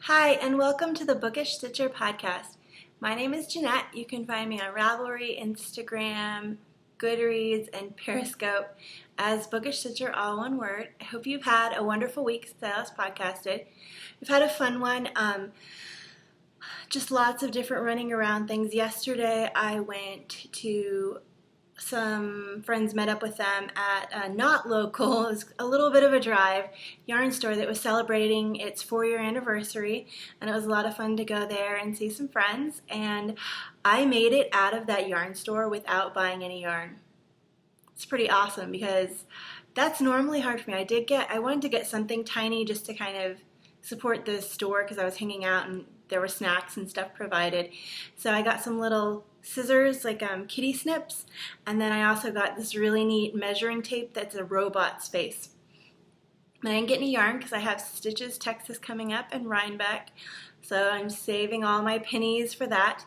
Hi, and welcome to the BookishStitcher podcast. My name is Jeanette. You can find me on Ravelry, Instagram, Goodreads, and Periscope as BookishStitcher, all one word. I hope you've had a wonderful week since I last podcasted. We've had a fun one, just lots of different running around things. Yesterday I went to some friends, met up with them at a not local, it was a little bit of a drive, yarn store that was celebrating its 4-year anniversary, and it was a lot of fun to go there and see some friends, and I made it out of that yarn store without buying any yarn. It's pretty awesome because that's normally hard for me. I wanted to get something tiny just to kind of support the store because I was hanging out and there were snacks and stuff provided. So I got some little scissors, like kitty snips, and then I also got this really neat measuring tape that's a robot's face. I didn't get any yarn because I have Stitches Texas coming up and Rhinebeck, so I'm saving all my pennies for that.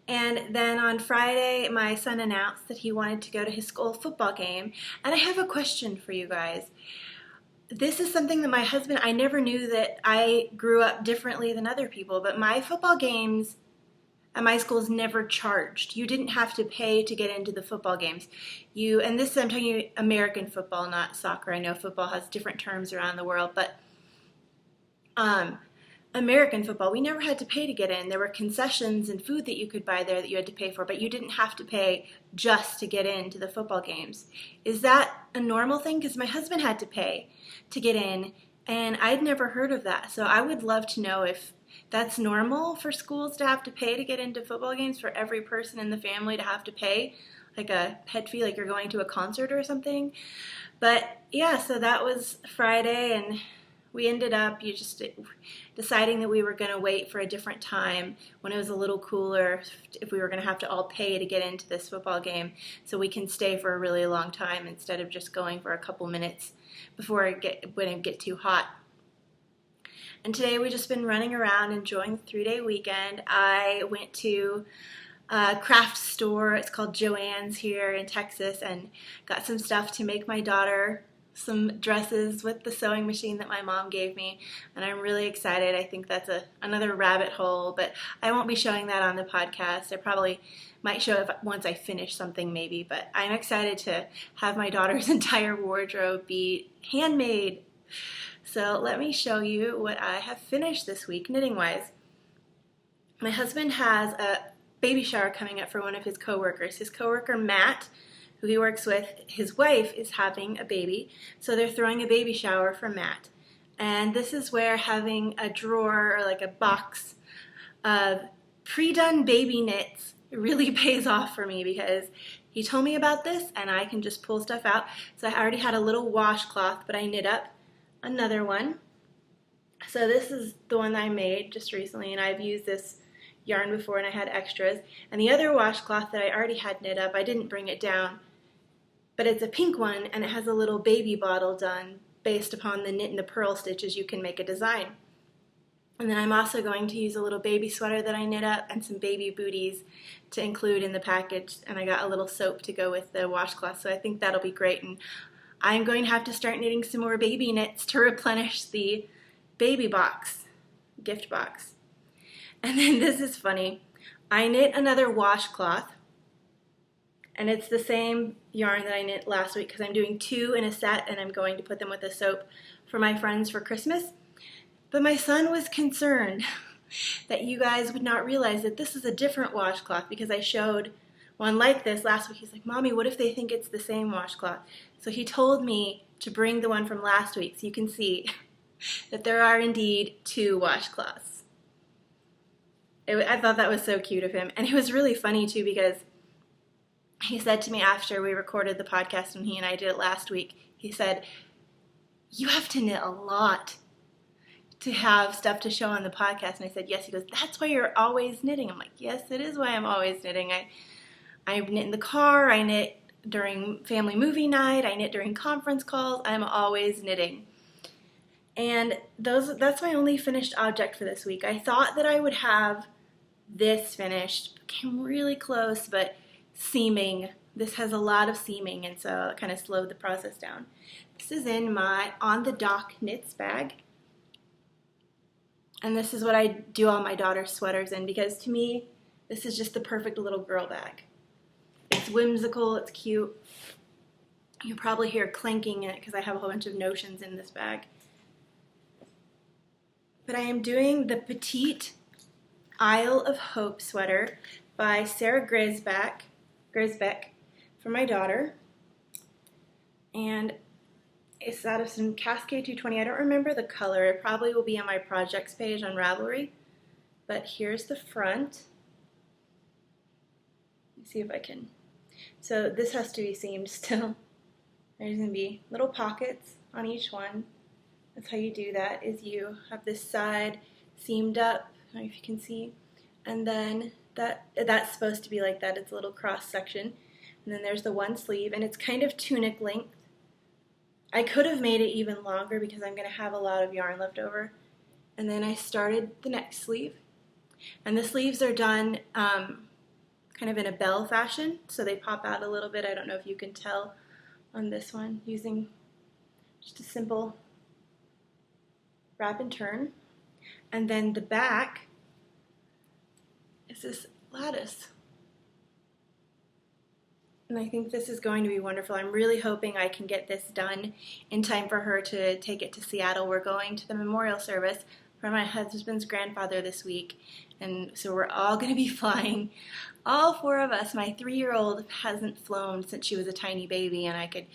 And then on Friday, my son announced that he wanted to go to his school football game, and I have a question for you guys. This is something that my husband, I never knew that I grew up differently than other people, but my football games at my schools never charged. You didn't have to pay to get into the football games. And this, I'm talking American football, not soccer. I know football has different terms around the world, but American football, we never had to pay to get in. There were concessions and food that you could buy there that you had to pay for, but you didn't have to pay just to get into the football games. Is that a normal thing? Because my husband had to pay to get in, and I'd never heard of that. So I would love to know if that's normal for schools to have to pay to get into football games, for every person in the family to have to pay, like a pet fee, like you're going to a concert or something. But yeah, so that was Friday, and we ended up deciding that we were going to wait for a different time when it was a little cooler, if we were going to have to all pay to get into this football game, so we can stay for a really long time instead of just going for a couple minutes before when it get too hot. And today we've just been running around enjoying the 3-day weekend. I went to a craft store, it's called Joann's here in Texas, and got some stuff to make my daughter some dresses with the sewing machine that my mom gave me, and I'm really excited. I think that's another rabbit hole, but I won't be showing that on the podcast. I probably might show it once I finish something maybe, but I'm excited to have my daughter's entire wardrobe be handmade. So let me show you what I have finished this week knitting-wise. My husband has a baby shower coming up for one of his coworkers. His coworker Matt, who he works with, his wife is having a baby, so they're throwing a baby shower for Matt. And this is where having a drawer or like a box of pre-done baby knits really pays off for me, because he told me about this and I can just pull stuff out. So I already had a little washcloth, but I knit up another one. So this is the one that I made just recently, and I've used this yarn before and I had extras. And the other washcloth that I already had knit up, I didn't bring it down, but it's a pink one and it has a little baby bottle done based upon the knit and the purl stitches. You can make a design. And then I'm also going to use a little baby sweater that I knit up and some baby booties to include in the package, and I got a little soap to go with the washcloth, so I think that'll be great. And I'm going to have to start knitting some more baby knits to replenish the baby box, gift box. And then this is funny. I knit another washcloth, and it's the same yarn that I knit last week because I'm doing 2 in a set, and I'm going to put them with a soap for my friends for Christmas. But my son was concerned that you guys would not realize that this is a different washcloth, because I showed one like this last week. He's like, "Mommy, what if they think it's the same washcloth?" So he told me to bring the one from last week, so you can see that there are indeed 2 washcloths. I thought that was so cute of him. And it was really funny too, because he said to me after we recorded the podcast, and he and I did it last week, he said, "You have to knit a lot to have stuff to show on the podcast." And I said, "Yes." He goes, "That's why you're always knitting." I'm like, "Yes, it is why I'm always knitting. I knit in the car, I knit during family movie night, I knit during conference calls, I'm always knitting." And that's my only finished object for this week. I thought that I would have this finished, came really close, but seaming. This has a lot of seaming, and so it kind of slowed the process down. This is in my On the Dock Knits bag. And this is what I do all my daughter's sweaters in, because to me, this is just the perfect little girl bag. It's whimsical, it's cute. You'll probably hear clanking in it because I have a whole bunch of notions in this bag. But I am doing the Petite Isle of Hope sweater by Sarah Grisbeck for my daughter. And it's out of some Cascade 220. I don't remember the color. It probably will be on my projects page on Ravelry. But here's the front. Let's see if I can. So this has to be seamed still. There's going to be little pockets on each one. That's how you do that, is you have this side seamed up. I don't know if you can see. And then that's supposed to be like that. It's a little cross section. And then there's the one sleeve, and it's kind of tunic length. I could have made it even longer because I'm going to have a lot of yarn left over. And then I started the next sleeve. And the sleeves are done kind of in a bell fashion, so they pop out a little bit. I don't know if you can tell on this one, using just a simple wrap and turn. And then the back is this lattice. And I think this is going to be wonderful. I'm really hoping I can get this done in time for her to take it to Seattle. We're going to the memorial service for my husband's grandfather this week, and so we're all going to be flying. All four of us. My 3-year-old hasn't flown since she was a tiny baby, and I could,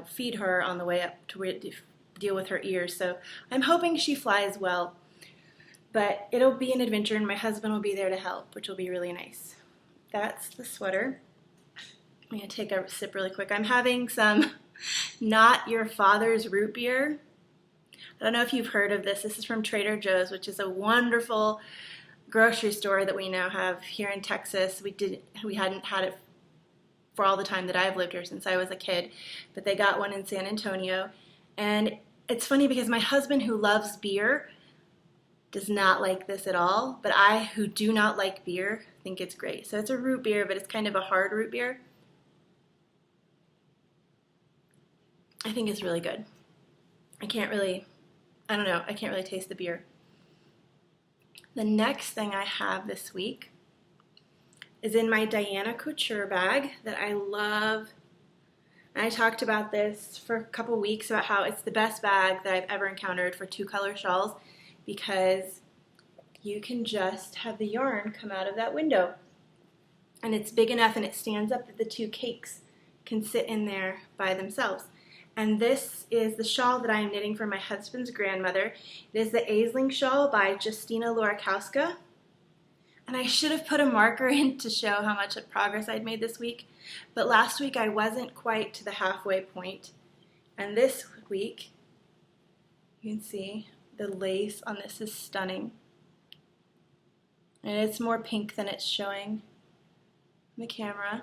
feed her on the way up to deal with her ears. So I'm hoping she flies well, but it'll be an adventure, and my husband will be there to help, which will be really nice. That's the sweater. I'm going to take a sip really quick. I'm having some Not Your Father's root beer. I don't know if you've heard of this. This is from Trader Joe's, which is a wonderful grocery store that we now have here in Texas. We hadn't had it for all the time that I've lived here since I was a kid, but they got one in San Antonio. And it's funny because my husband, who loves beer, does not like this at all, but I, who do not like beer, think it's great. So it's a root beer, but it's kind of a hard root beer. I think it's really good. I can't really taste the beer. The next thing I have this week is in my Diana Couture bag that I love. And I talked about this for a couple weeks about how it's the best bag that I've ever encountered for 2-color shawls, because you can just have the yarn come out of that window. And it's big enough and it stands up that the 2 cakes can sit in there by themselves. And this is the shawl that I am knitting for my husband's grandmother. It is the Sling Shawl by Justina Lorkowska. And I should have put a marker in to show how much progress I'd made this week. But last week I wasn't quite to the halfway point. And this week, you can see the lace on this is stunning. And it's more pink than it's showing in the camera.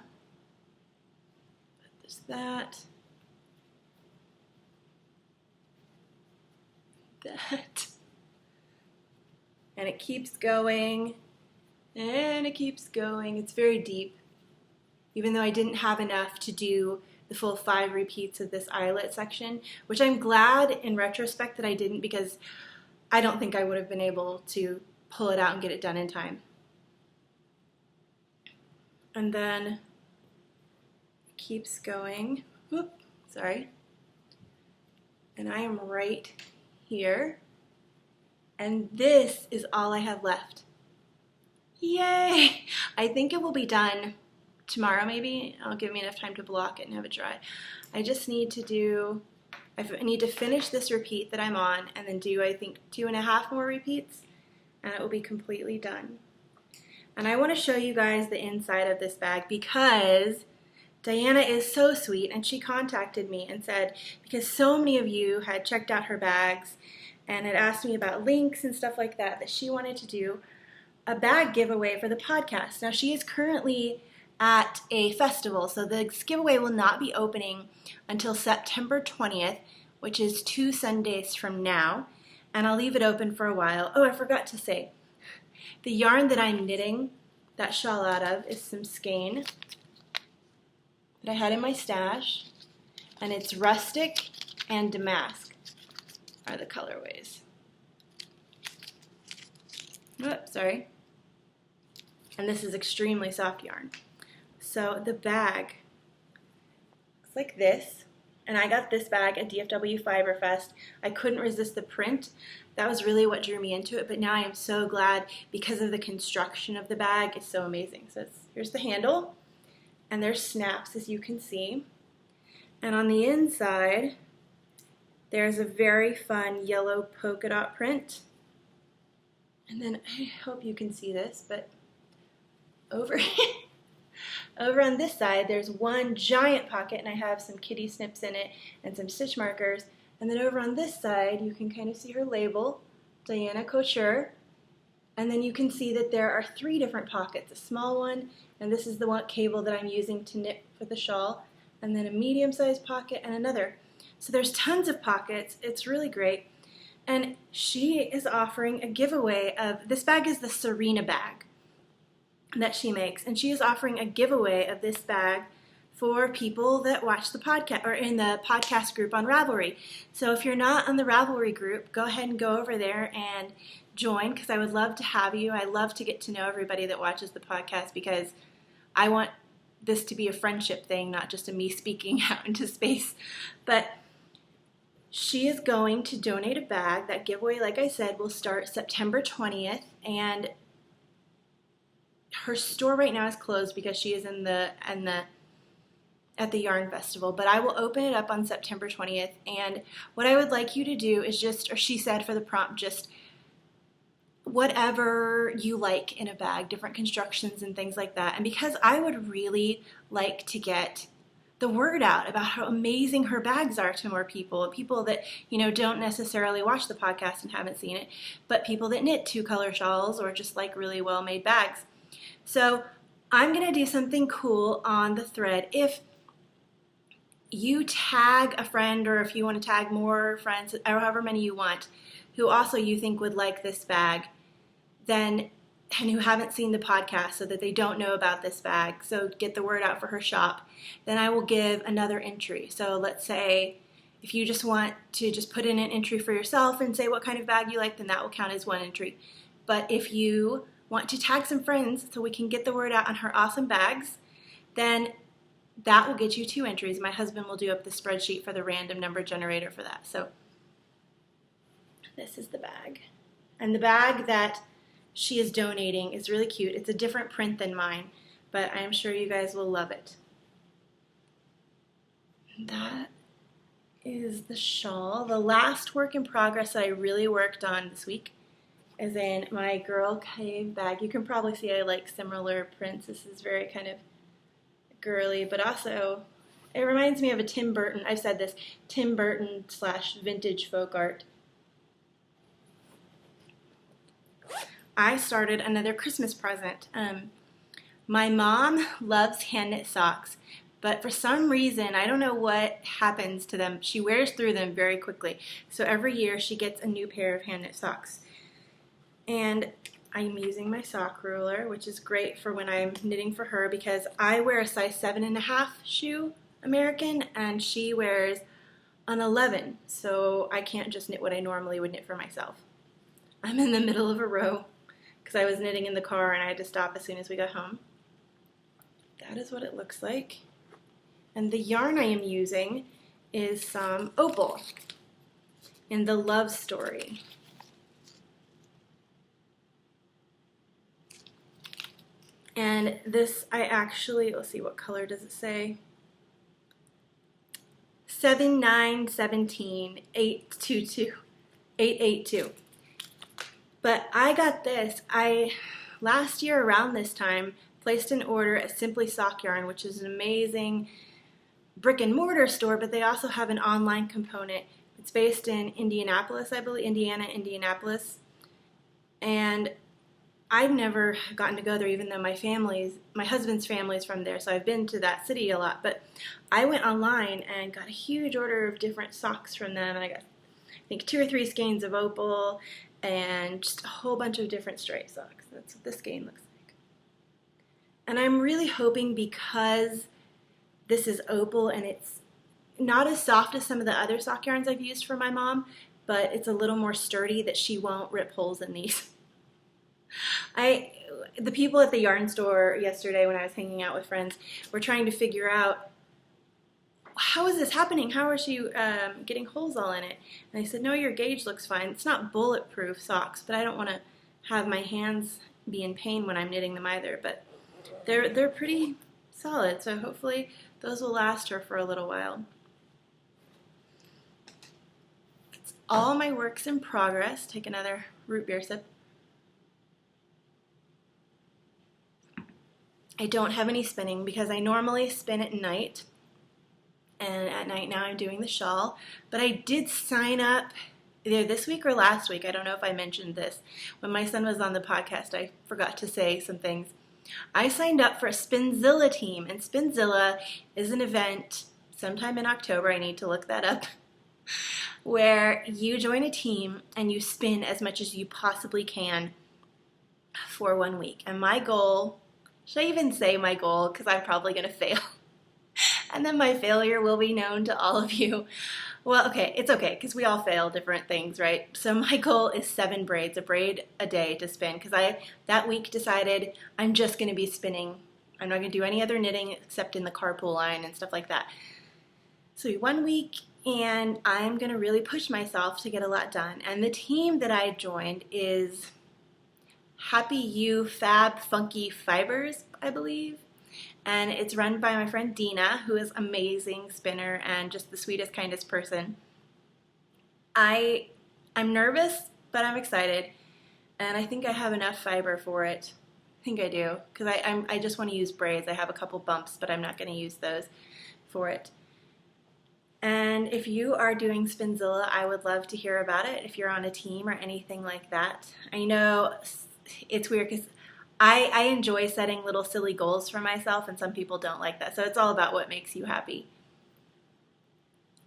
But there's that. That. And it keeps going, and it keeps going. It's very deep, even though I didn't have enough to do the full 5 repeats of this eyelet section, which I'm glad in retrospect that I didn't, because I don't think I would have been able to pull it out and get it done in time. And then it keeps going. Whoop, sorry. And I am right here, and this is all I have left. Yay! I think it will be done tomorrow, maybe. I'll give me enough time to block it and have it dry. I just need to finish this repeat that I'm on, and then do, I think, 2.5 more repeats, and it will be completely done. And I want to show you guys the inside of this bag, because Diana is so sweet, and she contacted me and said, because so many of you had checked out her bags and had asked me about links and stuff like that, that she wanted to do a bag giveaway for the podcast. Now, she is currently at a festival, so the giveaway will not be opening until September 20th, which is 2 Sundays from now, and I'll leave it open for a while. Oh, I forgot to say, the yarn that I'm knitting that shawl out of is some skein that I had in my stash, and it's Rustic and Damask are the colorways. sorry. And this is extremely soft yarn. So the bag looks like this. And I got this bag at DFW Fiber Fest. I couldn't resist the print. That was really what drew me into it, but now I am so glad because of the construction of the bag. It's so amazing. So here's the handle, and there's snaps, as you can see. And on the inside, there's a very fun yellow polka dot print. And then I hope you can see this, but over over on this side, there's one giant pocket, and I have some kitty snips in it and some stitch markers. And then over on this side, you can kind of see her label, Diana Couture. And then you can see that there are 3 different pockets, a small one, and this is the one cable that I'm using to knit for the shawl, and then a medium-sized pocket and another. So there's tons of pockets. It's really great. And she is offering a giveaway of, this bag is the Serena bag that she makes, and she is offering a giveaway of this bag for people that watch the podcast or in the podcast group on Ravelry. So if you're not on the Ravelry group, go ahead and go over there and join, because I would love to have you. I love to get to know everybody that watches the podcast, because I want this to be a friendship thing, not just a me speaking out into space. But she is going to donate a bag. That giveaway, like I said, will start September 20th, and her store right now is closed because she is at the Yarn Festival, but I will open it up on September 20th, and what I would like you to do is just, or she said for the prompt, just whatever you like in a bag, different constructions and things like that. And because I would really like to get the word out about how amazing her bags are to more people that, you know, don't necessarily watch the podcast and haven't seen it, but people that knit 2-color shawls or just like really well-made bags. So I'm going to do something cool on the thread. If you tag a friend, or if you want to tag more friends, or however many you want, who also you think would like this bag, then, and who haven't seen the podcast so that they don't know about this bag, so get the word out for her shop, then I will give another entry. So let's say if you just want to just put in an entry for yourself and say what kind of bag you like, then that will count as 1 entry. But if you want to tag some friends so we can get the word out on her awesome bags, then that will get you 2 entries. My husband will do up the spreadsheet for the random number generator for that. So this is the bag. And the bag that she is donating is really cute. It's a different print than mine, but I am sure you guys will love it. That is the shawl. The last work in progress that I really worked on this week is in my Girl Cave bag. You can probably see I like similar prints. This is very kind of girly, but also it reminds me of a Tim Burton, I've said this, Tim Burton / vintage folk art. I started another Christmas present. My mom loves hand knit socks, but for some reason, I don't know what happens to them. She wears through them very quickly. So every year she gets a new pair of hand knit socks. And I'm using my sock ruler, which is great for when I'm knitting for her, because I wear a size 7.5 shoe American, and she wears an 11. So I can't just knit what I normally would knit for myself. I'm in the middle of a row because I was knitting in the car and I had to stop as soon as we got home. That is what it looks like. And the yarn I am using is some Opal in the Love Story. And this, I actually, let's see, what color does it say? 7917 822 882. But I got this. I last year around this time placed an order at Simply Ssk Yarn, which is an amazing brick and mortar store, but they also have an online component. It's based in Indianapolis, I believe, Indianapolis. And I've never gotten to go there, even though my husband's family is from there, so I've been to that city a lot. But I went online and got a huge order of different socks from them, and I got, I think, 2 or 3 skeins of Opal and just a whole bunch of different straight socks. That's what this skein looks like. And I'm really hoping, because this is Opal and it's not as soft as some of the other sock yarns I've used for my mom, but it's a little more sturdy, that she won't rip holes in these. The people at the yarn store yesterday when I was hanging out with friends were trying to figure out, how is this happening? How is she getting holes all in it? And I said, no, your gauge looks fine. It's not bulletproof socks, but I don't want to have my hands be in pain when I'm knitting them either. But they're pretty solid, so hopefully those will last her for a little while. It's all my works in progress. Take another root beer sip. I don't have any spinning because I normally spin at night. And at night now I'm doing the shawl. But I did sign up either this week or last week. I don't know if I mentioned this. When my son was on the podcast, I forgot to say some things. I signed up for a SpinZilla team. And SpinZilla is an event sometime in October. I need to look that up. Where you join a team and you spin as much as you possibly can for 1 week. And my goal, should I even say my goal? Because I'm probably going to fail. And then my failure will be known to all of you. Well, okay, it's okay, because we all fail different things, right? So my goal is 7 braids, a braid a day to spin, because I, that week, decided I'm just going to be spinning. I'm not going to do any other knitting except in the carpool line and stuff like that. So 1 week, and I'm going to really push myself to get a lot done. And the team that I joined is Happy You Fab Funky Fibers, I believe. And it's run by my friend Dina, who is an amazing spinner and just the sweetest, kindest person. I'm nervous, but I'm excited. And I think I have enough fiber for it. I think I do, because I just want to use braids. I have a couple bumps, but I'm not going to use those for it. And if you are doing SpinZilla, I would love to hear about it, if you're on a team or anything like that. I know it's weird because I enjoy setting little silly goals for myself, and some people don't like that. So it's all about what makes you happy.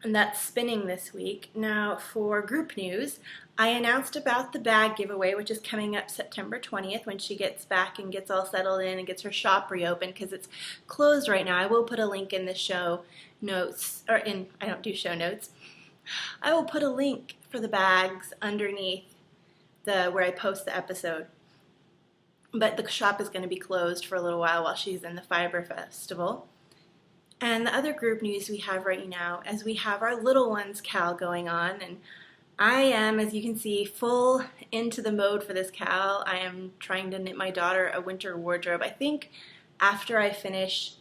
And that's spinning this week. Now for group news, I announced about the bag giveaway, which is coming up September 20th when she gets back and gets all settled in and gets her shop reopened, because it's closed right now. I will put a link in the show notes, or I don't do show notes. I will put a link for the bags underneath where I post the episode. But the shop is going to be closed for a little while she's in the Fiber Festival. And the other group news we have right now is we have our Little Ones KAL going on. And I am, as you can see, full into the mode for this KAL. I am trying to knit my daughter a winter wardrobe. I think after I finish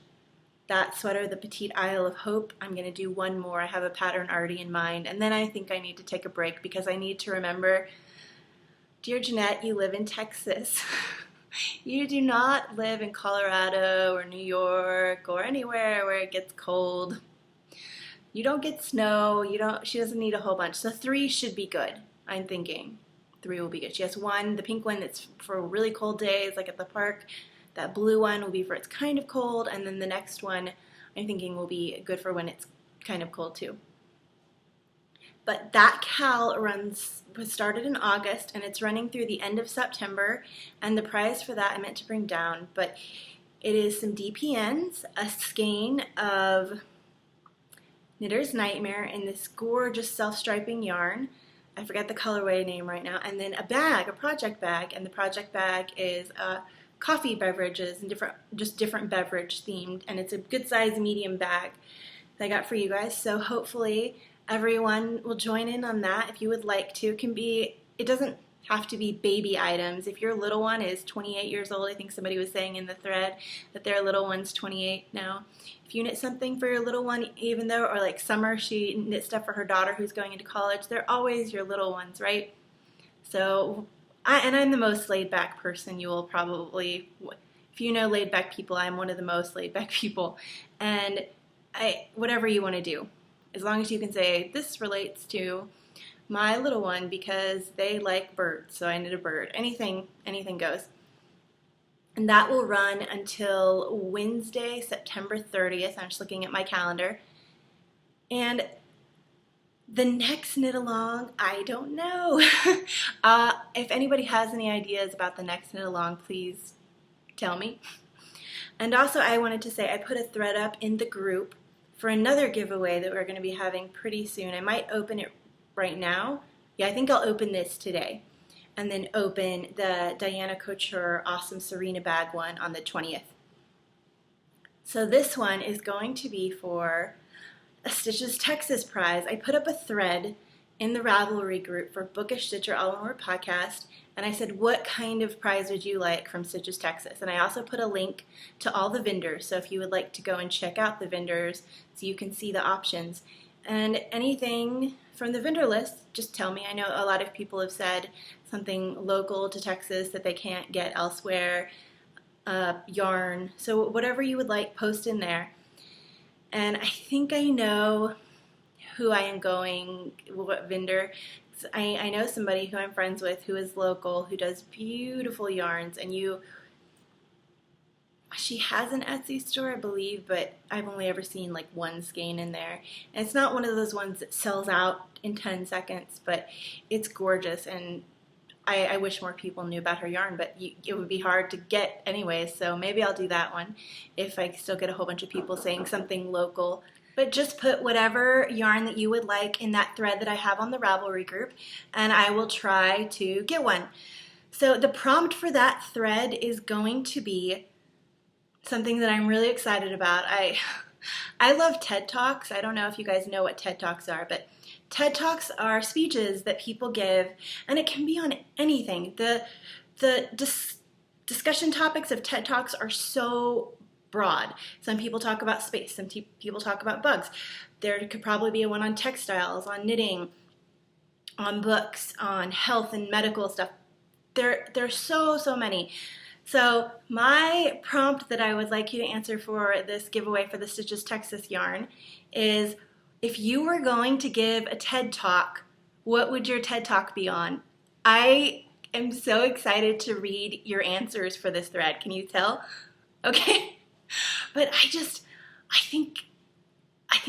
that sweater, the Petite Isle of Hope, I'm going to do one more. I have a pattern already in mind. And then I think I need to take a break because I need to remember, dear Jeanette, you live in Texas. You do not live in Colorado or New York or anywhere where it gets cold. You don't get snow. She doesn't need a whole bunch. So 3 should be good, I'm thinking. 3 will be good. She has 1, the pink one that's for really cold days, like at the park. That blue one will be for it's kind of cold. And then the next one, I'm thinking, will be good for when it's kind of cold too. But that KAL was started in August, and it's running through the end of September, and the price for that I meant to bring down, but it is some DPNs, a skein of Knitter's Nightmare in this gorgeous self-striping yarn. I forget the colorway name right now, and then a bag, a project bag, and the project bag is coffee beverages and different beverage themed, and it's a good size medium bag that I got for you guys, so hopefully everyone will join in on that if you would like to. It doesn't have to be baby items. If your little one is 28 years old, I think somebody was saying in the thread that their little one's 28 now. If you knit something for your little one, even though, or like Summer, she knit stuff for her daughter who's going into college, they're always your little ones, right? So, I'm the most laid back person you will probably, if you know laid back people, I'm one of the most laid back people. And whatever you want to do. As long as you can say, this relates to my little one because they like birds, so I knit a bird. Anything goes. And that will run until Wednesday, September 30th. I'm just looking at my calendar. And the next knit along, I don't know. If anybody has any ideas about the next knit along, please tell me. And also I wanted to say I put a thread up in the group for another giveaway that we're going to be having pretty soon. I might open it right now. Yeah, I think I'll open this today. and then open the Diana Couture Awesome Serena Bag one on the 20th. So this one is going to be for a Stitches Texas prize. I put up a thread in the Ravelry group for BookishStitcher All in Word podcast, and I said, what kind of prize would you like from Stitches Texas? And I also put a link to all the vendors, so if you would like to go and check out the vendors so you can see the options. And anything from the vendor list, just tell me. I know a lot of people have said something local to Texas that they can't get elsewhere, yarn. So whatever you would like, post in there. And I think I know who I am going, what vendor. I know somebody who I'm friends with who is local, who does beautiful yarns, and she has an Etsy store, I believe, but I've only ever seen like one skein in there. And it's not one of those ones that sells out in 10 seconds, but it's gorgeous, and I wish more people knew about her yarn, but it would be hard to get anyways, so maybe I'll do that one if I still get a whole bunch of people saying something local. But just put whatever yarn that you would like in that thread that I have on the Ravelry group, and I will try to get one. So the prompt for that thread is going to be something that I'm really excited about. I love TED Talks. I don't know if you guys know what TED Talks are, but TED Talks are speeches that people give, and it can be on anything. The discussion topics of TED Talks are so broad. Some people talk about space, some people talk about bugs. There could probably be one on textiles, on knitting, on books, on health and medical stuff. There's so many. So my prompt that I would like you to answer for this giveaway for the Stitches Texas yarn is, if you were going to give a TED Talk, what would your TED Talk be on? I am so excited to read your answers for this thread. Can you tell? Okay. But I think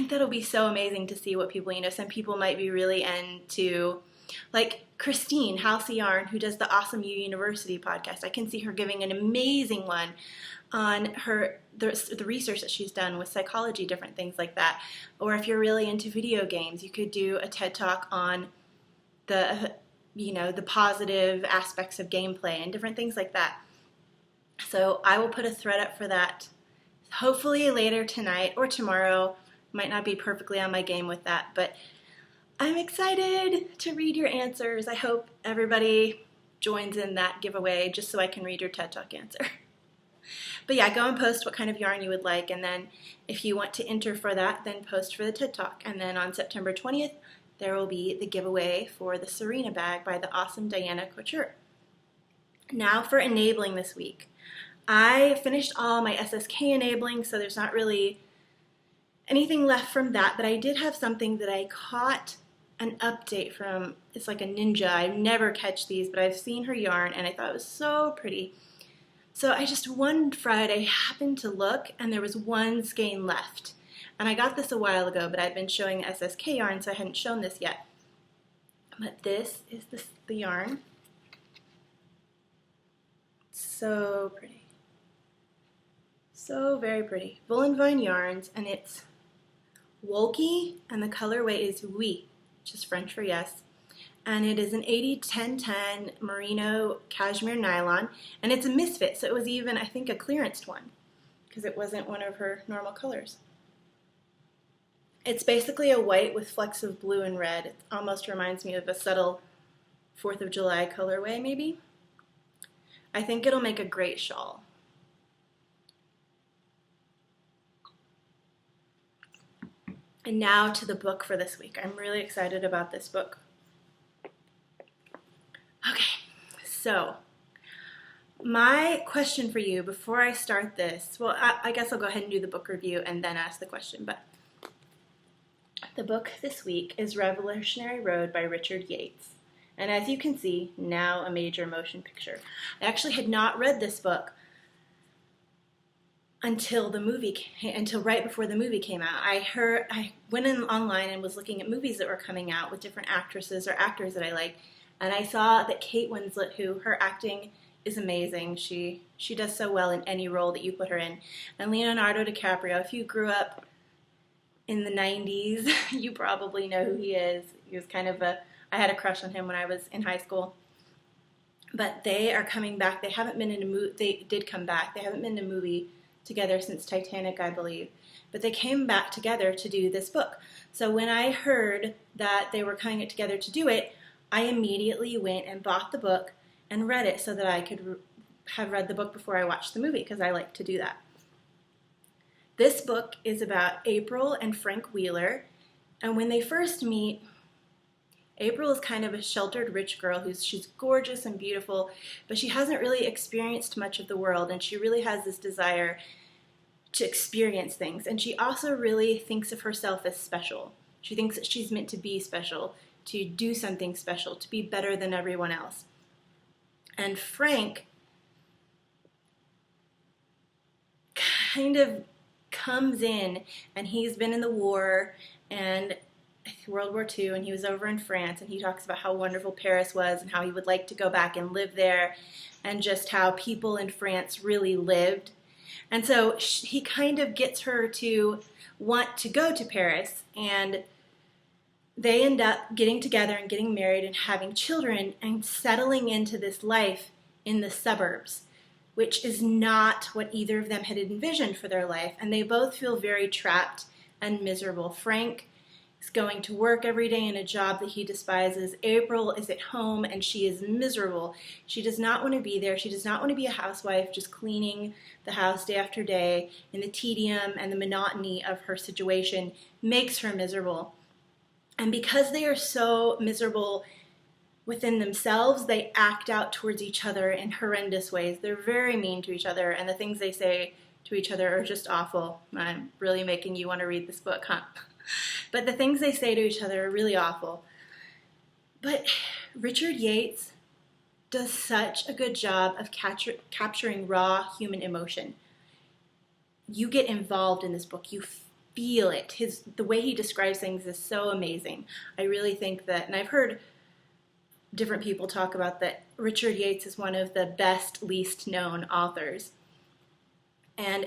that'll be so amazing to see what people, some people might be really into, like Christine, House of Yarn, who does the Awesome U University podcast. I can see her giving an amazing one on the research that she's done with psychology, different things like that. Or if you're really into video games, you could do a TED Talk on the positive aspects of gameplay and different things like that. So I will put a thread up for that, hopefully later tonight or tomorrow. Might not be perfectly on my game with that, but I'm excited to read your answers. I hope everybody joins in that giveaway just so I can read your TED Talk answer. But yeah, go and post what kind of yarn you would like, and then if you want to enter for that, then post for the TED Talk. And then on September 20th, there will be the giveaway for the Serena bag by the awesome Diana Couture. Now for enabling this week. I finished all my SSK enabling, so there's not really anything left from that, but I did have something that I caught an update from. It's like a ninja. I never catch these, but I've seen her yarn, and I thought it was so pretty. So one Friday happened to look, and there was one skein left. And I got this a while ago, but I'd been showing SSK yarn, so I hadn't shown this yet. But this is the yarn. So pretty. So very pretty. Voolenvine yarns, and it's Wolky, and the colorway is Oui, which is French for yes. And it is an 80-10-10 merino cashmere nylon, and it's a misfit, so it was even, I think, a clearanced one, because it wasn't one of her normal colors. It's basically a white with flecks of blue and red. It almost reminds me of a subtle 4th of July colorway, maybe. I think it'll make a great shawl. And now to the book for this week. I'm really excited about this book. Okay, so my question for you before I start this, well, I guess I'll go ahead and do the book review and then ask the question, but the book this week is Revolutionary Road by Richard Yates. And as you can see, now a major motion picture. I actually had not read this book until right before the movie came out. I went in online and was looking at movies that were coming out with different actresses or actors that I like, and I saw that Kate Winslet, who her acting is amazing. She does so well in any role that you put her in. And Leonardo DiCaprio, if you grew up in the 90s, you probably know who he is. He was kind of I had a crush on him when I was in high school. but they are coming back. They haven't been in a movie. They did come back. They haven't been in a movie together since Titanic, I believe. But they came back together to do this book. So when I heard that they were coming together to do it, I immediately went and bought the book and read it so that I could have read the book before I watched the movie, because I like to do that. This book is about April and Frank Wheeler, and when they first meet, April is kind of a sheltered rich girl she's gorgeous and beautiful, but she hasn't really experienced much of the world, and she really has this desire to experience things. And she also really thinks of herself as special. She thinks that she's meant to be special, to do something special, to be better than everyone else. And Frank kind of comes in, and he's been in the war and World War II, and he was over in France, and he talks about how wonderful Paris was and how he would like to go back and live there, and just how people in France really lived. And so he kind of gets her to want to go to Paris, and they end up getting together and getting married and having children and settling into this life in the suburbs, which is not what either of them had envisioned for their life. And they both feel very trapped and miserable. Frank is going to work every day in a job that he despises. April is at home and she is miserable. She does not want to be there. She does not want to be a housewife just cleaning the house day after day, and the tedium and the monotony of her situation makes her miserable. And because they are so miserable within themselves, they act out towards each other in horrendous ways. They're very mean to each other, and the things they say to each other are just awful. I'm really making you want to read this book, huh? But the things they say to each other are really awful. But Richard Yates does such a good job of capturing raw human emotion. You get involved in this book. You feel it. The way he describes things is so amazing. I really think that, and I've heard different people talk about that Richard Yates is one of the best, least known authors. And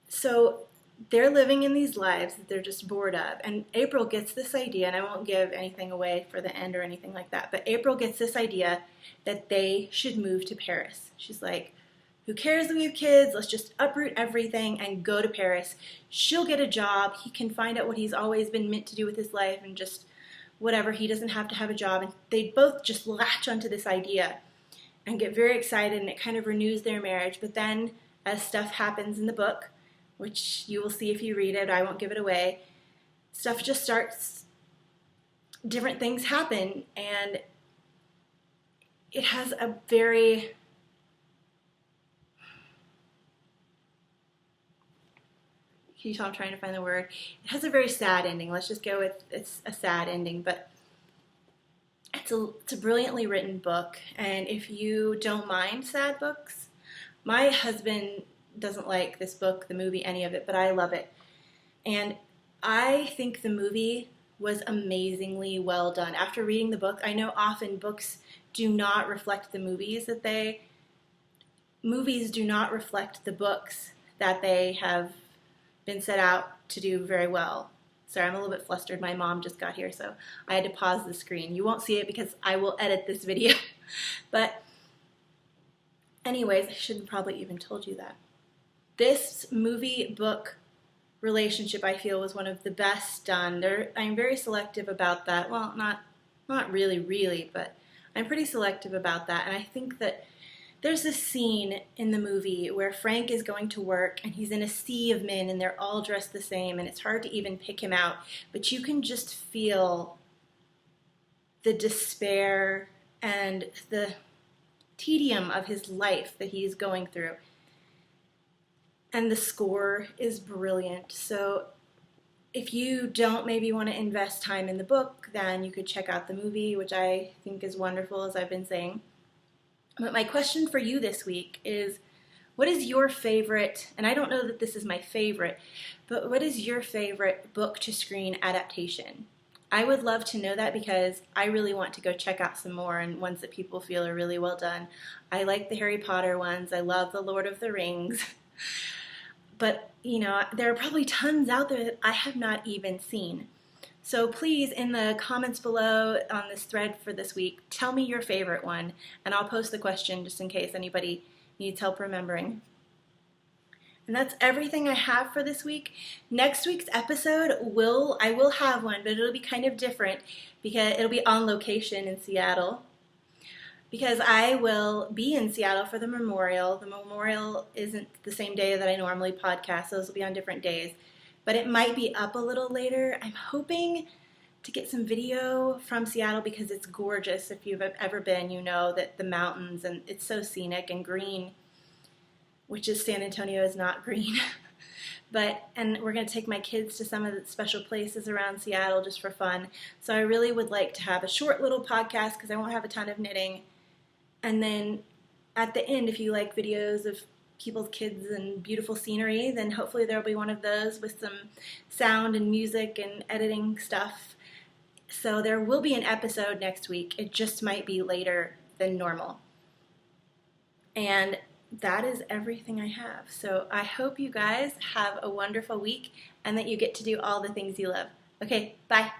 so they're living in these lives that they're just bored of. And April gets this idea, and I won't give anything away for the end or anything like that, but April gets this idea that they should move to Paris. She's like, who cares that we have kids? Let's just uproot everything and go to Paris. She'll get a job. He can find out what he's always been meant to do with his life and just whatever. He doesn't have to have a job. And they both just latch onto this idea and get very excited, and it kind of renews their marriage. But then as stuff happens in the book, which you will see if you read it, I won't give it away, stuff just starts, different things happen, and it has a very, can you tell I'm trying to find the word? It has a very sad ending. Let's just go with, it's a sad ending, but it's a brilliantly written book, and if you don't mind sad books, my husband doesn't like this book, the movie, any of it, but I love it. And I think the movie was amazingly well done. After reading the book, I know often books do not reflect the movies movies do not reflect the books that they have been set out to do very well. Sorry, I'm a little bit flustered. My mom just got here, so I had to pause the screen. You won't see it because I will edit this video. But anyways, I shouldn't probably even told you that. This movie-book relationship, I feel, was one of the best done. I'm very selective about that. Well, not really, but I'm pretty selective about that. And I think that there's this scene in the movie where Frank is going to work, and he's in a sea of men, and they're all dressed the same, and it's hard to even pick him out. But you can just feel the despair and the tedium of his life that he's going through. And the score is brilliant. So if you don't maybe want to invest time in the book, then you could check out the movie, which I think is wonderful, as I've been saying. But my question for you this week is, what is your favorite, and I don't know that this is my favorite, but what is your favorite book-to-screen adaptation? I would love to know that, because I really want to go check out some more, and ones that people feel are really well done. I like the Harry Potter ones. I love the Lord of the Rings. But, you know, there are probably tons out there that I have not even seen. So please, in the comments below on this thread for this week, tell me your favorite one, and I'll post the question just in case anybody needs help remembering. And that's everything I have for this week. Next week's episode, I will have one, but it'll be kind of different because it'll be on location in Seattle. Because I will be in Seattle for the memorial. The memorial isn't the same day that I normally podcast. Those will be on different days. But it might be up a little later. I'm hoping to get some video from Seattle because it's gorgeous. If you've ever been, you know that the mountains, and it's so scenic and green, which is San Antonio is not green. And we're going to take my kids to some of the special places around Seattle just for fun. So I really would like to have a short little podcast because I won't have a ton of knitting. And then at the end, if you like videos of people's kids and beautiful scenery, then hopefully there'll be one of those with some sound and music and editing stuff. So there will be an episode next week. It just might be later than normal. And that is everything I have. So I hope you guys have a wonderful week and that you get to do all the things you love. Okay, bye.